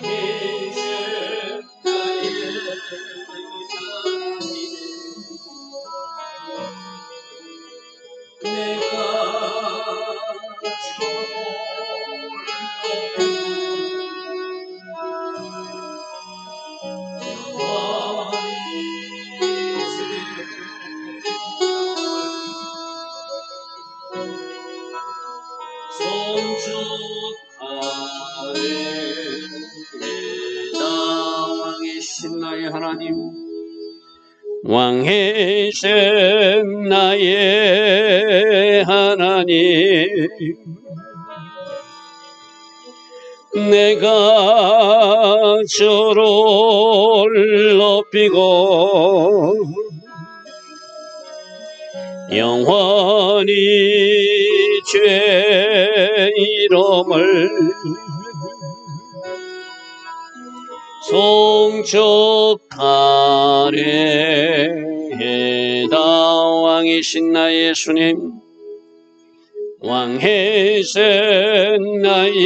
이제 나의 내가 왕이신 나의 하나님, 왕이신 나의 하나님, 내가 주를 높이고 영원히 주의 이름을 송축하리이다. 왕이신 나의 예수님, 왕이신 나의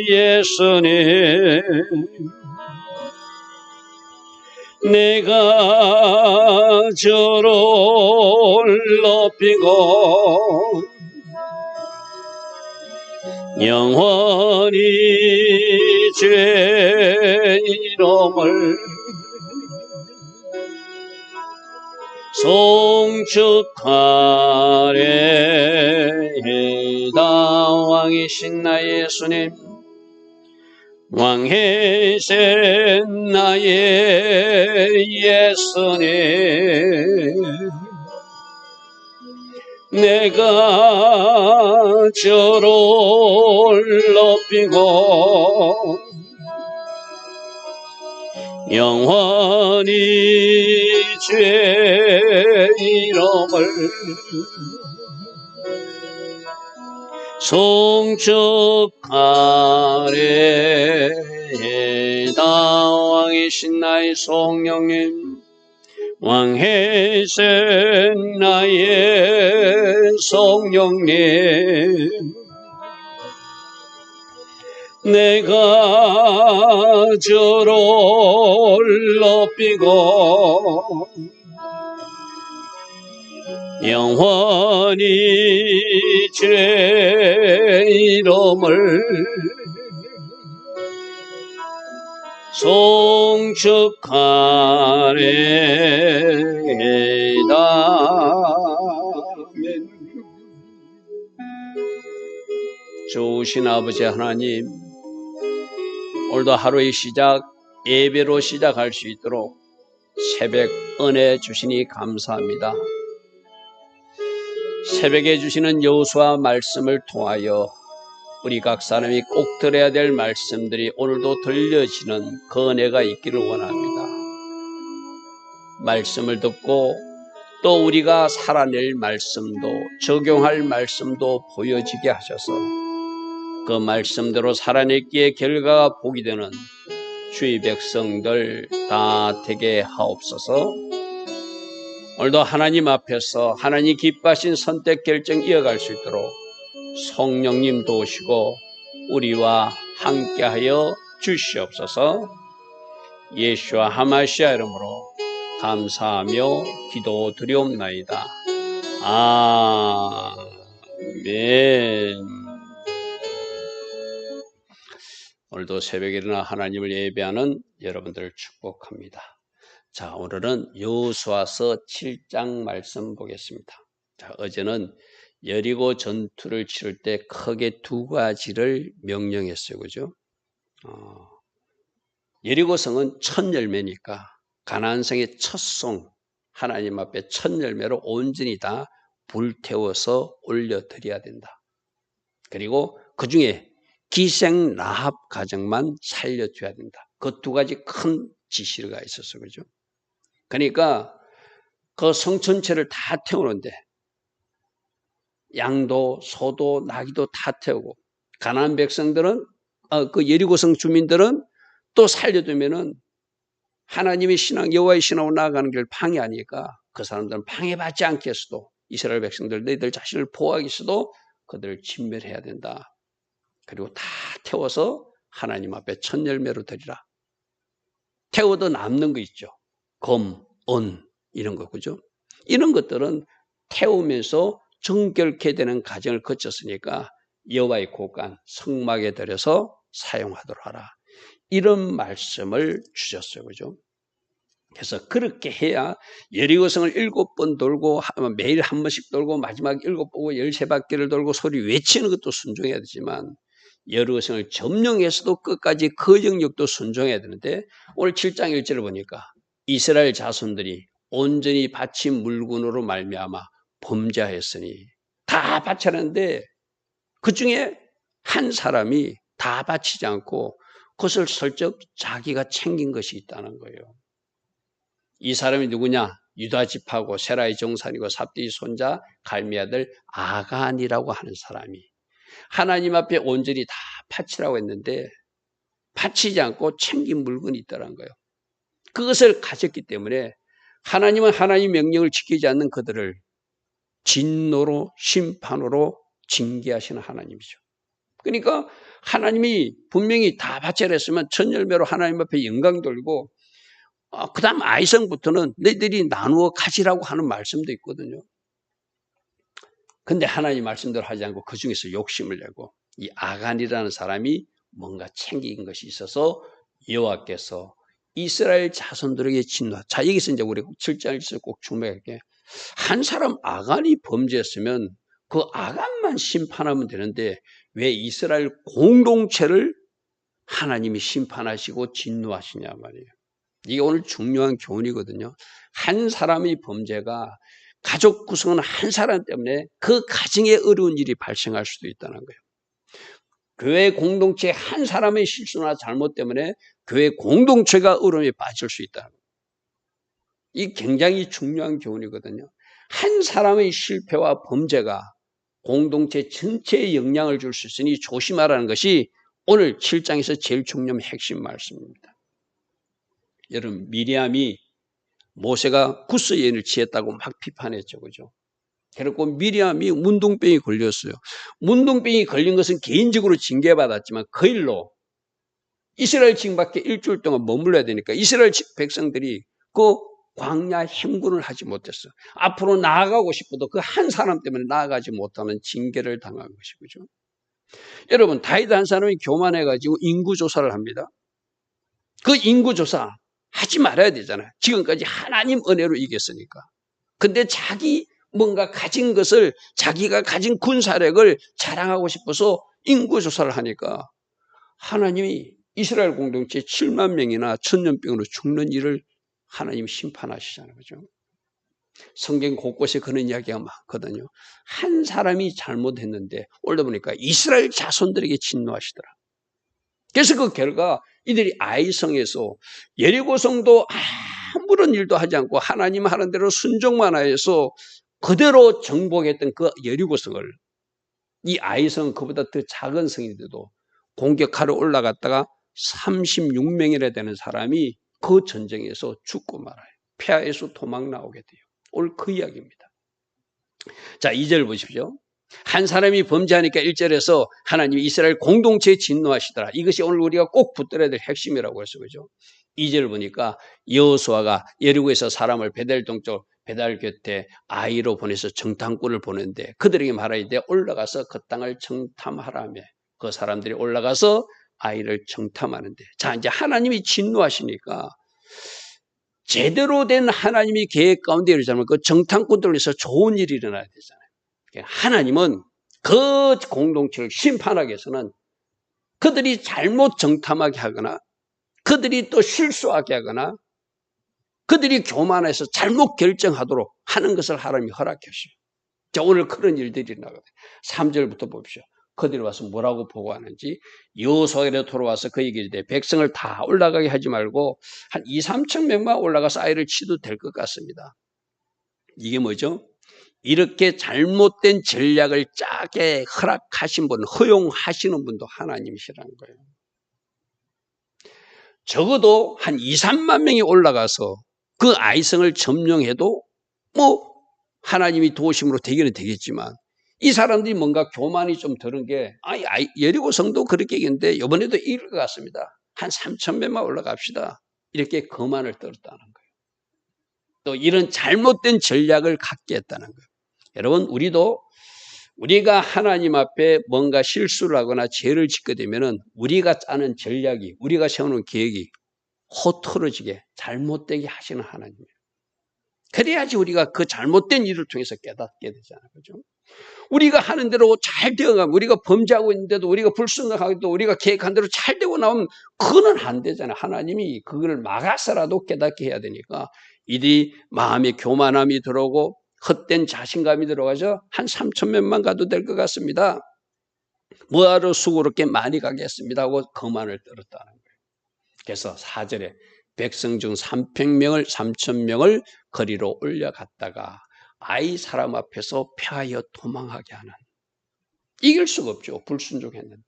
예수님, 내가 주를 높이고 영원히 주의 이름을 송축하리이다. 왕이신 나의 예수님, 왕이신 나의 예수님, 내가 주를 높이고 영원히 주의 이름을 송축하리이다. 왕이신 나의 성령님, 왕이신 나의 성령님, 내가 주를 높이고 영원히 주의 이름을 송축하리이다. 좋으신 아버지 하나님, 오늘도 하루의 시작 예배로 시작할 수 있도록 새벽 은혜 주시니 감사합니다. 새벽에 주시는 여호수아 말씀을 통하여 우리 각 사람이 꼭 들어야 될 말씀들이 오늘도 들려지는 그 은혜가 있기를 원합니다. 말씀을 듣고 또 우리가 살아낼 말씀도 적용할 말씀도 보여지게 하셔서 그 말씀대로 살아냈기에 결과가 복이 되는 주의 백성들 다 되게 하옵소서. 오늘도 하나님 앞에서 하나님 기뻐하신 선택 결정 이어갈 수 있도록 성령님 도우시고 우리와 함께하여 주시옵소서. 예수와 하마시아 이름으로 감사하며 기도드리옵나이다. 아멘. 오늘도 새벽에 일어나 하나님을 예배하는 여러분들을 축복합니다. 자, 오늘은 여호수아서 7장 말씀 보겠습니다. 자, 어제는 여리고 전투를 치를 때 크게 두 가지를 명령했어요. 그죠? 여리고성은 첫 열매니까 가나안 성의 첫 송, 하나님 앞에 첫 열매로 온전히 다 불태워서 올려드려야 된다. 그리고 그 중에 기생 라합 가정만 살려줘야 된다. 그 두 가지 큰 지시가 있었어. 그죠? 그러니까 그 성 전체를 다 태우는데 양도 소도 나귀도 다 태우고 가나안 백성들은 그 여리고성 주민들은 또 살려두면은 하나님의 신앙 여호와의 신앙으로 나아가는 길 방해하니까 그 사람들은 방해받지 않게 해서도 이스라엘 백성들 너희들 자신을 보호하기 위해서도 그들을 진멸해야 된다. 그리고 다 태워서 하나님 앞에 첫 열매로 드리라. 태워도 남는 거 있죠. 검, 은 이런 거 그죠? 이런 것들은 태우면서 정결케 되는 과정을 거쳤으니까 여호와의 곳간 성막에 들여서 사용하도록 하라. 이런 말씀을 주셨어요. 그죠? 그래서 그렇게 해야 여리고성을 7번 돌고 매일 한 번씩 돌고 마지막 7번 13바퀴를 돌고 소리 외치는 것도 순종해야 되지만 여리고성을 점령해서도 끝까지 그 영역도 순종해야 되는데 오늘 7장 1절을 보니까 이스라엘 자손들이 온전히 바친 물건으로 말미암아 범죄하였으니 다 바쳤는데 그중에 한 사람이 다 바치지 않고 그것을 슬쩍 자기가 챙긴 것이 있다는 거예요. 이 사람이 누구냐? 유다 지파고 세라의 정산이고 삽디의 손자 갈미 아들 아간이라고 하는 사람이 하나님 앞에 온전히 다 바치라고 했는데 바치지 않고 챙긴 물건이 있다는 거예요. 그것을 가졌기 때문에 하나님은 하나님 명령을 지키지 않는 그들을 진노로 심판으로 징계하시는 하나님이죠. 그러니까 하나님이 분명히 다 바쳐야 했으면 첫 열매로 하나님 앞에 영광 돌리고 그 다음 아이성부터는 너희들이 나누어 가지라고 하는 말씀도 있거든요. 근데 하나님 말씀대로 하지 않고 그 중에서 욕심을 내고 이 아간이라는 사람이 뭔가 챙긴 것이 있어서 여호와께서 이스라엘 자손들에게 진노. 자, 여기서 이제 우리 7장에서 꼭 주목할게. 한 사람 아간이 범죄했으면 그 아간만 심판하면 되는데 왜 이스라엘 공동체를 하나님이 심판하시고 진노하시냐 말이에요. 이게 오늘 중요한 교훈이거든요. 한 사람의 범죄가 가족 구성은 한 사람 때문에 그 가정에 어려운 일이 발생할 수도 있다는 거예요. 교회 공동체 한 사람의 실수나 잘못 때문에 교회 공동체가 어려움에 빠질 수 있다는 거예요. 이 굉장히 중요한 교훈이거든요. 한 사람의 실패와 범죄가 공동체 전체에 영향을 줄 수 있으니 조심하라는 것이 오늘 7장에서 제일 중요한 핵심 말씀입니다. 여러분 미리암이 모세가 구스 예언을 취했다고 막 비판했죠. 그죠? 그리고 미리암이 문둥병이 걸렸어요. 문둥병이 걸린 것은 개인적으로 징계받았지만 그 일로 이스라엘 징밖에 일주일 동안 머물러야 되니까 이스라엘 백성들이 그 광야 행군을 하지 못했어. 앞으로 나아가고 싶어도 그 한 사람 때문에 나아가지 못하는 징계를 당한 것이죠. 여러분 다윗 한 사람이 교만해가지고 인구조사를 합니다. 그 인구조사 하지 말아야 되잖아요. 지금까지 하나님 은혜로 이겼으니까. 근데 자기 뭔가 가진 것을 자기가 가진 군사력을 자랑하고 싶어서 인구조사를 하니까 하나님이 이스라엘 공동체 7만 명이나 천년병으로 죽는 일을 하나님이 심판하시잖아요. 그죠? 성경 곳곳에 그런 이야기가 많거든요. 한 사람이 잘못했는데 올라 보니까 이스라엘 자손들에게 진노하시더라. 그래서 그 결과 이들이 아이성에서 여리고성도 아무런 일도 하지 않고 하나님 하는 대로 순종만 하여서 그대로 정복했던 그 여리고성을 이 아이성은 그보다 더 작은 성인데도 공격하러 올라갔다가 36명이나 되는 사람이 그 전쟁에서 죽고 말아요. 폐하에서 도망 나오게 돼요. 오늘 그 이야기입니다. 자, 2절 보십시오. 한 사람이 범죄하니까 1절에서 하나님이 이스라엘 공동체에 진노하시더라. 이것이 오늘 우리가 꼭 붙들어야 될 핵심이라고 해서 그죠. 2절 보니까 여호수아가 여리고에서 사람을 베델 동쪽 베델 곁에 아이로 보내서 정탐꾼을 보내는데 그들에게 말하되 올라가서 그 땅을 정탐하라며 그 사람들이 올라가서 아이를 정탐하는데 자 이제 하나님이 진노하시니까 제대로 된 하나님이 계획 가운데 이러자면 그 정탐꾼들을 위해서 좋은 일이 일어나야 되잖아요. 하나님은 그 공동체를 심판하기 위해서는 그들이 잘못 정탐하게 하거나 그들이 또 실수하게 하거나 그들이 교만해서 잘못 결정하도록 하는 것을 하나님이 허락하시오. 자, 오늘 그런 일들이 나거든요. 3절부터 봅시오. 그들이 와서 뭐라고 보고하는지 여호수아에게 돌아와서 그에게 이르되 백성을 다 올라가게 하지 말고 한 2, 3천 명만 올라가서 아이를 치도 될 것 같습니다. 이게 뭐죠? 이렇게 잘못된 전략을 짜게 허락하신 분, 허용하시는 분도 하나님이시라는 거예요. 적어도 한 2, 3만 명이 올라가서 그 아이성을 점령해도 뭐 하나님이 도우심으로 되기는 되겠지만 이 사람들이 뭔가 교만이 좀 들은 게, 여리고 성도 그렇게 얘기했는데 이번에도 이길 것 같습니다. 한 3,000배만 올라갑시다. 이렇게 거만을 떨었다는 거예요. 또 이런 잘못된 전략을 갖게 했다는 거예요. 여러분, 우리가 하나님 앞에 뭔가 실수를 하거나 죄를 짓게 되면은 우리가 짜는 전략이, 우리가 세우는 계획이 허투루지게 잘못되게 하시는 하나님이에요. 그래야지 우리가 그 잘못된 일을 통해서 깨닫게 되잖아요. 그죠? 우리가 하는 대로 잘 되어가면, 우리가 범죄하고 있는데도 우리가 불순종하고도 우리가 계획한 대로 잘 되고 나오면 그거는 안 되잖아요. 하나님이 그걸 막아서라도 깨닫게 해야 되니까 이들이 마음에 교만함이 들어오고 헛된 자신감이 들어가서 한 3,000명만 가도 될 것 같습니다. 뭐하러 수고롭게 많이 가겠습니다 하고 거만을 떨었다는 거예요. 그래서 4절에 백성 중 3,000명을 거리로 올려갔다가 아이 사람 앞에서 패하여 도망하게 하는. 이길 수가 없죠. 불순종했는데.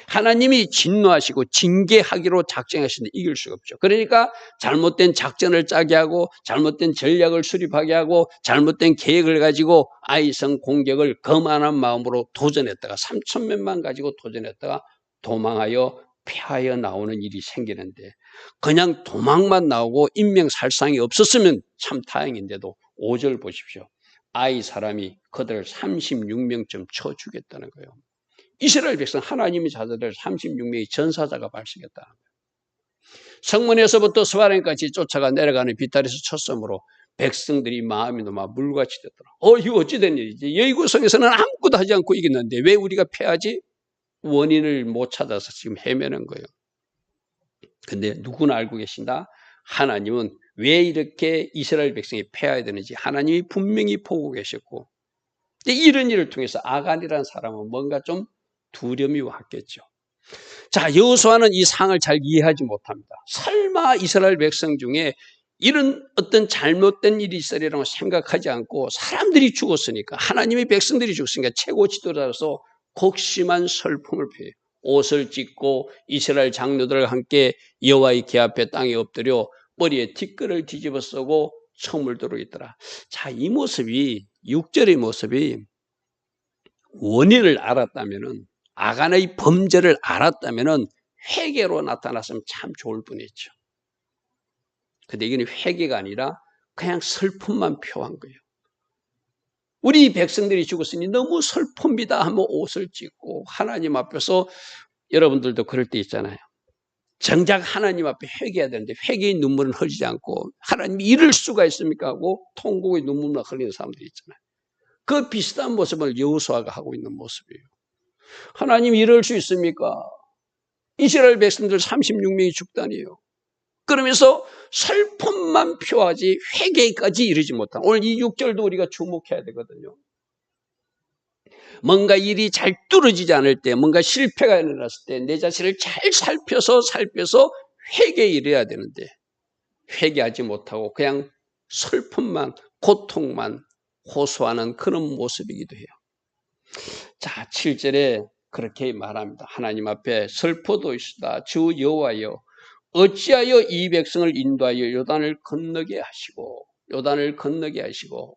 하나님이 진노하시고 징계하기로 작정하시는데 이길 수가 없죠. 그러니까 잘못된 작전을 짜게 하고 잘못된 전략을 수립하게 하고 잘못된 계획을 가지고 아이성 공격을 거만한 마음으로 도전했다가 3,000명만 가지고 도전했다가 도망하여 패하여 나오는 일이 생기는데 그냥 도망만 나오고 인명살상이 없었으면 참 다행인데도 5절 보십시오. 아이 사람이 그들을 36명쯤 쳐 죽였다는 거예요. 이스라엘 백성 하나님의 자녀들 36명의 전사자가 발생했다는 거예요. 성문에서부터 스바렘까지 쫓아가 내려가는 비탈에서 쳤으므로 백성들이 마음이 너무 물같이 됐더라. 이거 어찌 된 일이지? 여리고성에서는 아무것도 하지 않고 이겼는데 왜 우리가 패하지? 원인을 못 찾아서 지금 헤매는 거예요. 근데 누구나 알고 계신다? 하나님은 왜 이렇게 이스라엘 백성이 패해야 되는지 하나님이 분명히 보고 계셨고, 이런 일을 통해서 아간이라는 사람은 뭔가 좀 두려움이 왔겠죠. 자, 여호수아는 이 상을 잘 이해하지 못합니다. 설마 이스라엘 백성 중에 이런 어떤 잘못된 일이 있으리라고 생각하지 않고 사람들이 죽었으니까, 하나님의 백성들이 죽었으니까 최고 지도자로서 곡심한 슬픔을 표해요. 옷을 찢고 이스라엘 장로들과 함께 여호와의 궤 앞에 땅에 엎드려 머리에 티끌을 뒤집어 쓰고 처음을 두르고 있더라. 자, 이 모습이 6절의 모습이 원인을 알았다면은, 아간의 범죄를 알았다면은 회개로 나타났으면 참 좋을 뻔했죠. 근데 이건 회개가 아니라 그냥 슬픔만 표한 거예요. 우리 백성들이 죽었으니 너무 슬픕니다 하면 옷을 찢고 하나님 앞에서, 여러분들도 그럴 때 있잖아요. 정작 하나님 앞에 회개해야 되는데 회개의 눈물은 흘리지 않고 하나님이 이럴 수가 있습니까 하고 통곡의 눈물만 흘리는 사람들이 있잖아요. 그 비슷한 모습을 여호수아가 하고 있는 모습이에요. 하나님 이럴 수 있습니까? 이스라엘 백성들 36명이 죽다니요. 그러면서 슬픔만 표하지 회개까지 이르지 못한, 오늘 이 6절도 우리가 주목해야 되거든요. 뭔가 일이 잘 뚫어지지 않을 때, 뭔가 실패가 일어났을 때 내 자신을 잘 살펴서 회개에 이래야 되는데 회개하지 못하고 그냥 슬픔만, 고통만 호소하는 그런 모습이기도 해요. 자, 7절에 그렇게 말합니다. 하나님 앞에 슬퍼도이시다 주 여호와여, 어찌하여 이 백성을 인도하여 요단을 건너게 하시고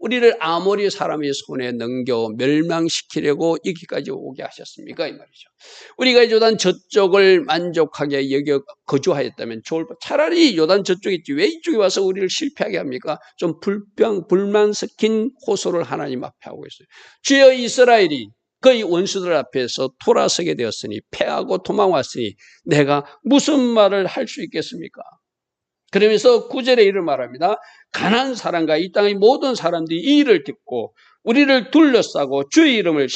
우리를 아모리 사람의 손에 넘겨 멸망시키려고 여기까지 오게 하셨습니까? 이 말이죠. 우리가 요단 저쪽을 만족하게 여겨 거주하였다면 차라리 요단 저쪽에 있지 왜 이쪽에 와서 우리를 실패하게 합니까? 좀 불만 섞인 호소를 하나님 앞에 하고 있어요. 주여, 이스라엘이 그의 원수들 앞에서 돌아서게 되었으니, 패하고 도망왔으니 내가 무슨 말을 할 수 있겠습니까? 그러면서 9절에 이를 말합니다. 가난한 사람과 이 땅의 모든 사람들이 이 일을 듣고 우리를 둘러싸고 주의 이름을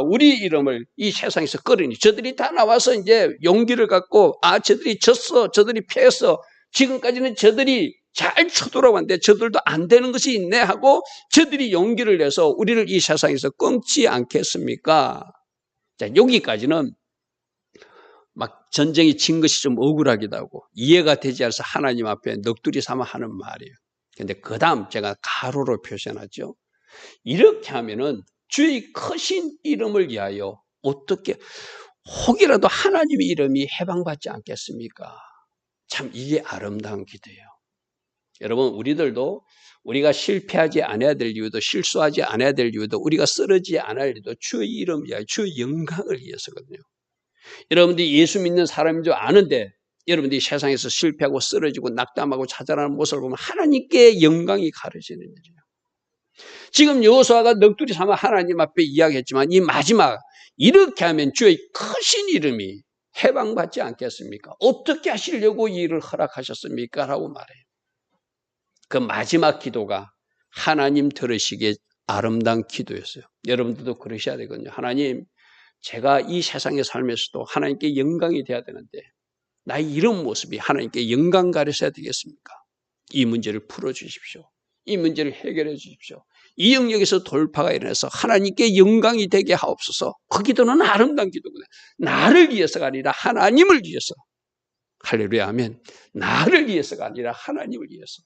우리 이름을 이 세상에서 끌으니, 저들이 다 나와서 이제 용기를 갖고 저들이 졌어, 저들이 패했어, 지금까지는 저들이 잘 쳐돌아왔는데 저들도 안 되는 것이 있네 하고 저들이 용기를 내서 우리를 이 세상에서 끊지 않겠습니까? 자, 여기까지는 막 전쟁이 진 것이 좀 억울하기도 하고 이해가 되지 않아서 하나님 앞에 넋두리 삼아 하는 말이에요. 근데 그 다음 제가 가로로 표현하죠. 이렇게 하면은 주의 크신 이름을 위하여 어떻게 혹이라도 하나님의 이름이 해방받지 않겠습니까? 참 이게 아름다운 기도예요. 여러분, 우리들도 우리가 실패하지 않아야 될 이유도, 실수하지 않아야 될 이유도, 우리가 쓰러지지 않아야 할 이유도 주의 이름 위하여, 주의 영광을 위해서거든요. 여러분들이 예수 믿는 사람인 줄 아는데 여러분들이 세상에서 실패하고 쓰러지고 낙담하고 좌절하는 모습을 보면 하나님께 영광이 가려지는 일이에요. 지금 여호수아가 넋두리 삼아 하나님 앞에 이야기했지만 이 마지막 이렇게 하면 주의 크신 이름이 해방받지 않겠습니까? 어떻게 하시려고 이 일을 허락하셨습니까? 라고 말해요. 그 마지막 기도가 하나님 들으시기에 아름다운 기도였어요. 여러분들도 그러셔야 되거든요. 하나님, 제가 이 세상에 살면서도 하나님께 영광이 돼야 되는데 나의 이런 모습이 하나님께 영광 가려서야 되겠습니까? 이 문제를 풀어주십시오. 이 문제를 해결해 주십시오. 이 영역에서 돌파가 일어나서 하나님께 영광이 되게 하옵소서. 그 기도는 아름다운 기도거든요. 나를 위해서가 아니라 하나님을 위해서. 할렐루야 하면 나를 위해서가 아니라 하나님을 위해서.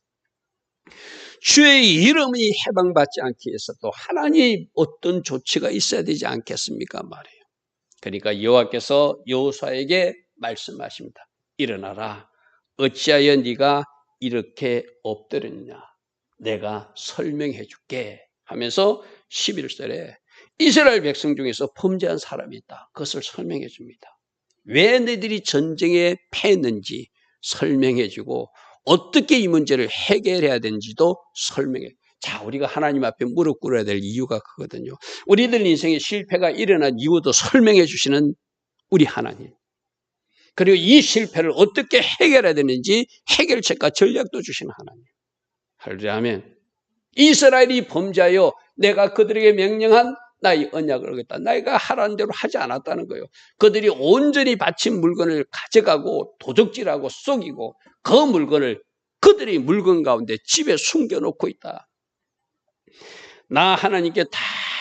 주의 이름이 해방받지 않기 위해서도 하나님 어떤 조치가 있어야 되지 않겠습니까? 말이에요. 그러니까 여호와께서 여호수아에게 말씀하십니다. 일어나라. 어찌하여 네가 이렇게 엎드렸냐. 내가 설명해 줄게 하면서 11절에 이스라엘 백성 중에서 범죄한 사람이 있다. 그것을 설명해 줍니다. 왜 너희들이 전쟁에 패했는지 설명해 주고 어떻게 이 문제를 해결해야 되는지도 설명해. 자, 우리가 하나님 앞에 무릎 꿇어야 될 이유가 그거거든요. 우리들 인생에 실패가 일어난 이유도 설명해 주시는 우리 하나님. 그리고 이 실패를 어떻게 해결해야 되는지 해결책과 전략도 주시는 하나님. 할렐루야 하면 이스라엘이 범죄하여 내가 그들에게 명령한 나의 언약을 어겼다. 내가 하라는 대로 하지 않았다는 거예요. 그들이 온전히 바친 물건을 가져가고 도적질하고 속이고 그 물건을 그들의 물건 가운데 집에 숨겨놓고 있다. 나 하나님께 다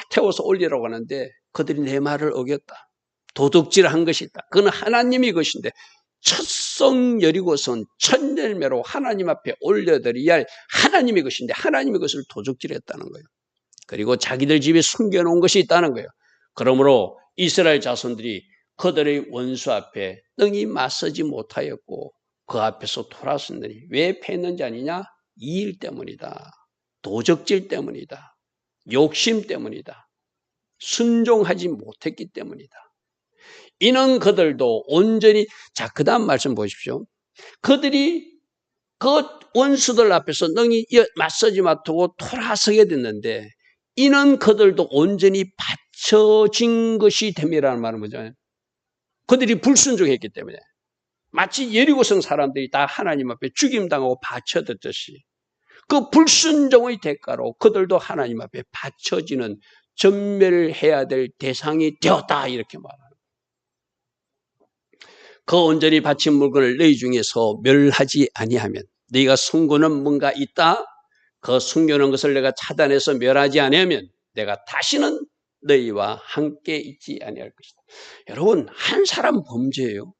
태워서 올리라고 하는데 그들이 내 말을 어겼다. 도둑질한 것이 있다. 그건 하나님이 것인데 첫성 여리고선 첫 열매로 하나님 앞에 올려드려야 할 하나님의 것인데 하나님의 것을 도둑질했다는 거예요. 그리고 자기들 집에 숨겨놓은 것이 있다는 거예요. 그러므로 이스라엘 자손들이 그들의 원수 앞에 능히 맞서지 못하였고 그 앞에서 돌아섰느니 왜 패했는지 아니냐? 이 일 때문이다. 도적질 때문이다. 욕심 때문이다. 순종하지 못했기 때문이다. 이는 그들도 온전히 자, 그 다음 말씀 보십시오. 그들이 그 원수들 앞에서 능히 맞서지 못하고 돌아서게 됐는데 이는 그들도 온전히 받쳐진 것이 됨이라는 말은 뭐죠? 그들이 불순종했기 때문에 마치 여리고성 사람들이 다 하나님 앞에 죽임당하고 바쳐졌듯이 그 불순종의 대가로 그들도 하나님 앞에 바쳐지는 전멸해야 될 대상이 되었다 이렇게 말합니다. 그 온전히 바친 물건을 너희 중에서 멸하지 아니하면 너희가 숨고는 뭔가 있다. 그 숨겨놓은 것을 내가 차단해서 멸하지 아니하면 내가 다시는 너희와 함께 있지 아니할 것이다. 여러분 한 사람 범죄예요.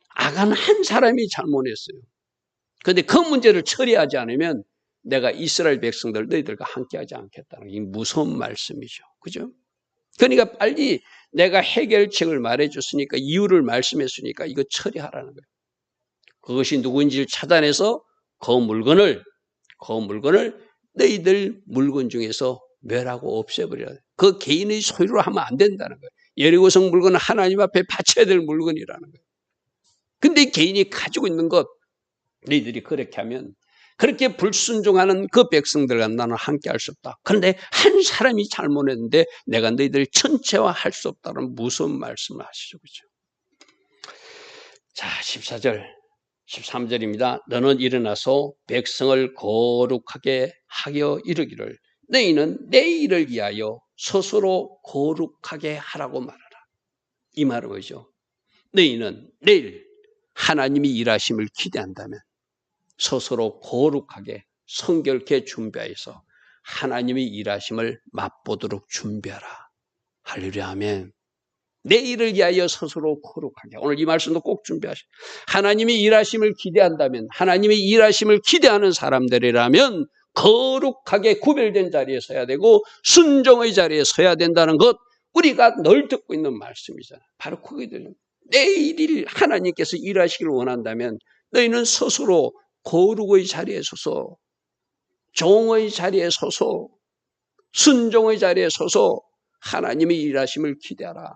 아간 한 사람이 잘못했어요. 그런데 그 문제를 처리하지 않으면 내가 이스라엘 백성들 너희들과 함께하지 않겠다는 이 무서운 말씀이죠. 그죠? 그러니까 빨리 내가 해결책을 말해줬으니까 이유를 말씀했으니까 이거 처리하라는 거예요. 그것이 누구인지를 차단해서 그 물건을 너희들 물건 중에서 멸하고 없애버려야 돼. 그 개인의 소유로 하면 안 된다는 거예요. 여리고성 물건은 하나님 앞에 바쳐야 될 물건이라는 거예요. 근데 개인이 가지고 있는 것 너희들이 그렇게 하면 그렇게 불순종하는 그 백성들과 나는 함께 할 수 없다. 그런데 한 사람이 잘못했는데 내가 너희들 전체화 할 수 없다는 무서운 말씀을 하시죠. 그렇죠? 자, 14절, 13절입니다. 너는 일어나서 백성을 거룩하게 하여 이르기를 너희는 내일을 위하여 스스로 거룩하게 하라고 말하라. 이 말은 뭐죠? 너희는 내일 하나님이 일하심을 기대한다면 스스로 거룩하게 성결케 준비해서 하나님이 일하심을 맛보도록 준비하라. 할렐루야 아멘. 내일을 위하여 스스로 거룩하게. 오늘 이 말씀도 꼭 준비하시오. 하나님이 일하심을 기대한다면 하나님이 일하심을 기대하는 사람들이라면 거룩하게 구별된 자리에 서야 되고 순종의 자리에 서야 된다는 것 우리가 늘 듣고 있는 말씀이잖아요. 바로 그거거든요. 내일 하나님께서 일하시기를 원한다면 너희는 스스로 거룩의 자리에 서서 종의 자리에 서서, 순종의 자리에 서서 하나님의 일하심을 기대하라.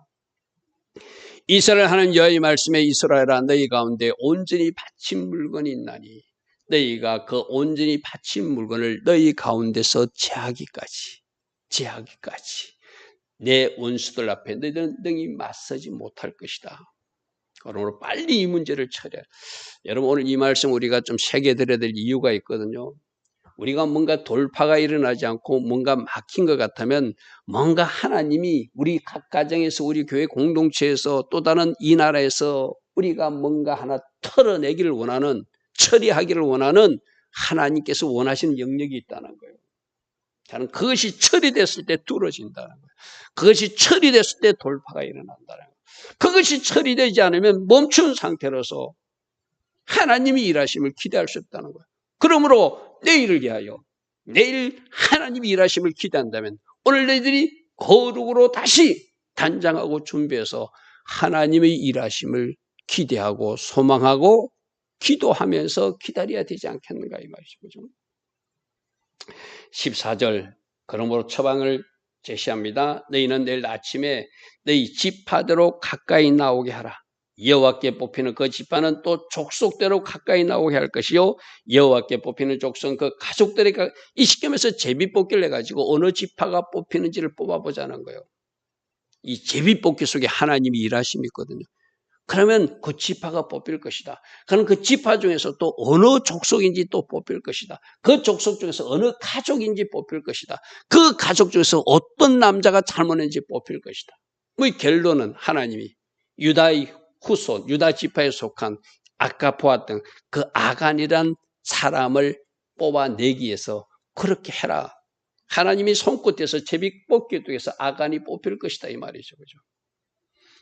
이스라엘 하는 여호와의 말씀에 이스라엘아 너희 가운데 온전히 바친 물건이 있나니 너희가 그 온전히 바친 물건을 너희 가운데서 제하기까지 내 원수들 앞에 너희들은 능히 맞서지 못할 것이다. 그러므로 빨리 이 문제를 처리해. 여러분 오늘 이 말씀 우리가 좀 새겨드려야 될 이유가 있거든요. 우리가 뭔가 돌파가 일어나지 않고 뭔가 막힌 것 같으면 뭔가 하나님이 우리 각 가정에서 우리 교회 공동체에서 또 다른 이 나라에서 우리가 뭔가 하나 털어내기를 원하는 처리하기를 원하는 하나님께서 원하시는 영역이 있다는 거예요. 저는 그것이 처리됐을 때 뚫어진다는 거예요. 그것이 처리됐을 때 돌파가 일어난다는 거예요. 그것이 처리되지 않으면 멈춘 상태로서 하나님이 일하심을 기대할 수 없다는 거예요. 그러므로 내일을 위하여 내일 하나님이 일하심을 기대한다면 오늘 너희들이 거룩으로 다시 단장하고 준비해서 하나님의 일하심을 기대하고 소망하고 기도하면서 기다려야 되지 않겠는가 이 말이죠. 14절 그러므로 처방을 제시합니다. 너희는 내일 아침에 너희 지파대로 가까이 나오게 하라. 여호와께 뽑히는 그 지파는 또 족속대로 가까이 나오게 할 것이요 여호와께 뽑히는 족속은 그 가족들이 이 시점에서 제비뽑기를 해가지고 어느 지파가 뽑히는지를 뽑아보자는 거예요. 이 제비뽑기 속에 하나님이 일하심이 있거든요. 그러면 그 지파가 뽑힐 것이다. 그럼 그 지파 중에서 또 어느 족속인지 또 뽑힐 것이다. 그 족속 중에서 어느 가족인지 뽑힐 것이다. 그 가족 중에서 어떤 남자가 잘못했는지 뽑힐 것이다. 뭐 결론은 하나님이 유다의 후손, 유다 지파에 속한 아까 보았던 그 아간이란 사람을 뽑아내기 위해서 그렇게 해라. 하나님이 손끝에서 제비뽑기 통해서 아간이 뽑힐 것이다 이 말이죠. 그죠?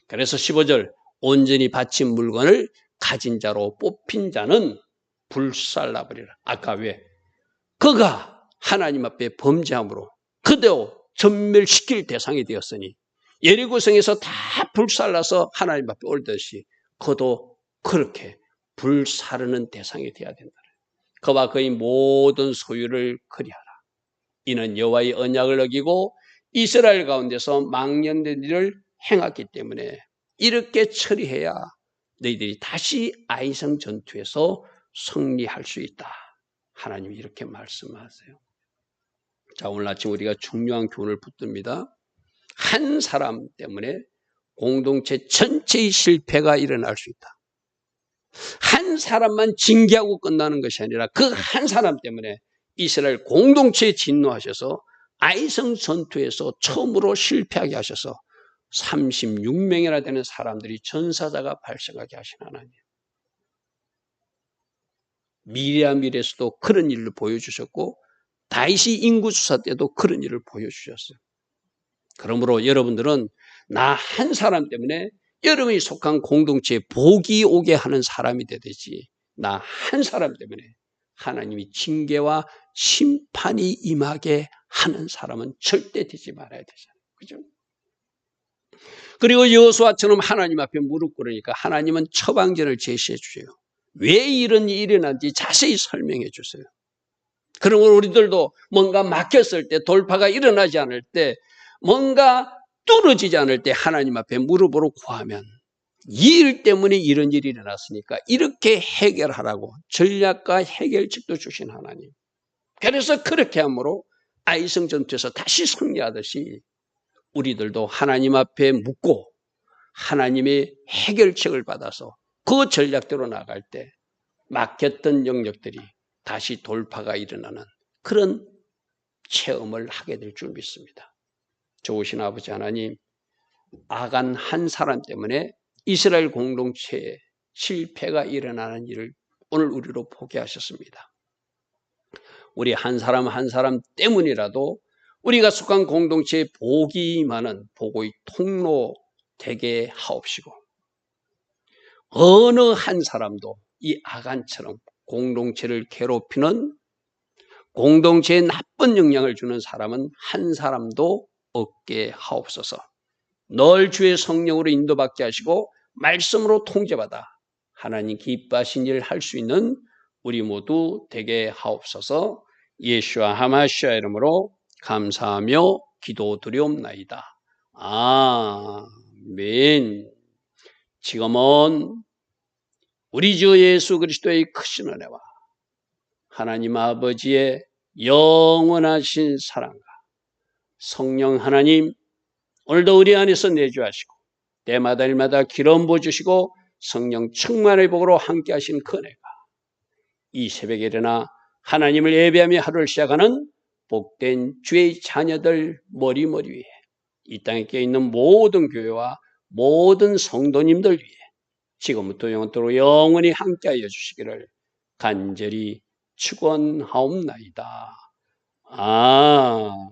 그래서 15절 온전히 바친 물건을 가진 자로 뽑힌 자는 불살라버리라. 아까 왜? 그가 하나님 앞에 범죄함으로 그대로 전멸시킬 대상이 되었으니 예리고성에서 다 불살라서 하나님 앞에 올듯이 그도 그렇게 불사르는 대상이 되어야 된다. 그와 그의 모든 소유를 거리하라. 이는 여호와의 언약을 어기고 이스라엘 가운데서 망령된 일을 행했기 때문에 이렇게 처리해야 너희들이 다시 아이성 전투에서 승리할 수 있다. 하나님이 이렇게 말씀하세요. 자, 오늘 아침 우리가 중요한 교훈을 붙듭니다. 한 사람 때문에 공동체 전체의 실패가 일어날 수 있다. 한 사람만 징계하고 끝나는 것이 아니라 그 한 사람 때문에 이스라엘 공동체에 진노하셔서 아이성 전투에서 처음으로 실패하게 하셔서 36명이나 되는 사람들이 전사자가 발생하게 하신 하나님. 미리암일에서도 그런 일을 보여주셨고 다윗이 인구수사 때도 그런 일을 보여주셨어요. 그러므로 여러분들은 나 한 사람 때문에 여러분이 속한 공동체에 복이 오게 하는 사람이 되듯이 나 한 사람 때문에 하나님이 징계와 심판이 임하게 하는 사람은 절대 되지 말아야 되잖아요. 그죠? 그리고 여호수아처럼 하나님 앞에 무릎 꿇으니까 하나님은 처방전을 제시해 주세요. 왜 이런 일이 일어난지 자세히 설명해 주세요. 그러므로 우리들도 뭔가 막혔을 때 돌파가 일어나지 않을 때 뭔가 뚫어지지 않을 때 하나님 앞에 무릎으로 구하면 이 일 때문에 이런 일이 일어났으니까 이렇게 해결하라고 전략과 해결책도 주신 하나님. 그래서 그렇게 함으로 아이성 전투에서 다시 승리하듯이 우리들도 하나님 앞에 묻고 하나님의 해결책을 받아서 그 전략대로 나갈 때 막혔던 영역들이 다시 돌파가 일어나는 그런 체험을 하게 될 줄 믿습니다. 좋으신 아버지 하나님, 아간 한 사람 때문에 이스라엘 공동체에 실패가 일어나는 일을 오늘 우리로 보게 하셨습니다. 우리 한 사람 한 사람 때문이라도 우리가 속한 공동체에 복이 많은 복의 통로 되게 하옵시고 어느 한 사람도 이 아간처럼 공동체를 괴롭히는 공동체에 나쁜 영향을 주는 사람은 한 사람도 없게 하옵소서. 늘 주의 성령으로 인도받게 하시고 말씀으로 통제받아 하나님 기뻐하신 일을 할 수 있는 우리 모두 되게 하옵소서. 예수와 하마시아 이름으로 감사하며 기도드리옵나이다. 아멘. 지금은 우리 주 예수 그리스도의 크신 은혜와 하나님 아버지의 영원하신 사랑과 성령 하나님 오늘도 우리 안에서 내주하시고 때마다 일마다 기름 부어주시고 성령 충만의 복으로 함께 하신 그 은혜가 이 새벽에 일어나 하나님을 예배하며 하루를 시작하는 복된 주의 자녀들 머리머리 위에 이 땅에 껴있는 모든 교회와 모든 성도님들 위해 지금부터 영원토록 영원히 함께하여 주시기를 간절히 축원하옵나이다. 아멘.